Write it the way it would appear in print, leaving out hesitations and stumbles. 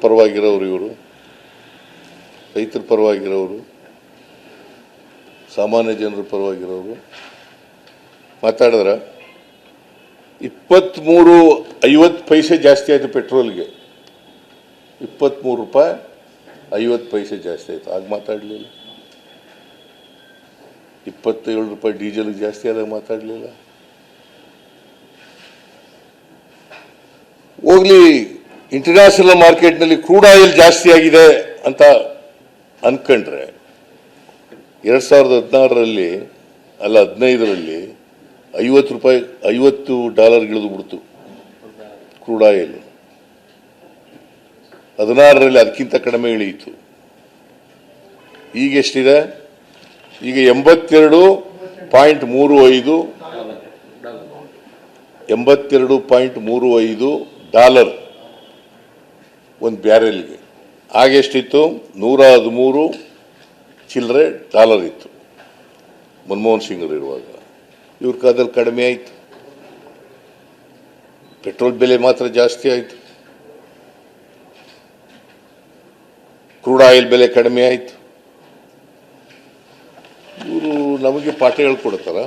ಪರವಾಗಿರೋರು ಇವರು, ರೈತರ ಪರವಾಗಿರೋರು, ಸಾಮಾನ್ಯ ಜನರ ಪರವಾಗಿರೋರು ಮಾತಾಡಿದ್ರ 23.50 ಪೈಸೆ ಜಾಸ್ತಿ ಆಯಿತು ಪೆಟ್ರೋಲ್ಗೆ. 23 ರೂಪಾಯಿ 50 ಪೈಸೆ ಜಾಸ್ತಿ ಆಯಿತು. ಆಗ ಮಾತಾಡಲಿಲ್ಲ. 27 ರೂಪಾಯಿ ಡೀಸೆಲ್ಗೆ ಜಾಸ್ತಿ ಆದಾಗ ಮಾತಾಡಲಿಲ್ಲ. ಹೋಗ್ಲಿ, ಇಂಟರ್ನ್ಯಾಷನಲ್ ಮಾರ್ಕೆಟ್ನಲ್ಲಿ ಕ್ರೂಡ್ ಆಯಿಲ್ ಜಾಸ್ತಿ ಆಗಿದೆ ಅಂತ ಅನ್ಕೊಂಡ್ರೆ 2016ರಲ್ಲಿ ಅಲ್ಲ 15ರಲ್ಲಿ $50 ಇಳಿದು ಬಿಡ್ತು ಕ್ರೂಡ್ ಆಯಿಲ್. 16ರಲ್ಲಿ ಅದಕ್ಕಿಂತ ಕಡಿಮೆ ಇಳಿಯಿತು. ಈಗ ಎಷ್ಟಿದೆ? ಈಗ $82.35 ಒಂದು ಬ್ಯಾರೆಲ್ಗೆ. ಆಗೆಷ್ಟಿತ್ತು? $113 ಚಿಲ್ಲರೆ ಇತ್ತು ಮನಮೋಹನ್ ಸಿಂಗ್ ಇರುವಾಗ. ಇವ್ರ ಕಾಲದಲ್ಲಿ ಕಡಿಮೆ ಆಯಿತು. ಪೆಟ್ರೋಲ್ ಬೆಲೆ ಮಾತ್ರ ಜಾಸ್ತಿ ಆಯಿತು, ಕ್ರೂಡ್ ಆಯಿಲ್ ಬೆಲೆ ಕಡಿಮೆ ಆಯಿತು. ಇವರು ನಮಗೆ ಪಾಠ ಹೇಳ್ಕೊಡ್ತಾರ.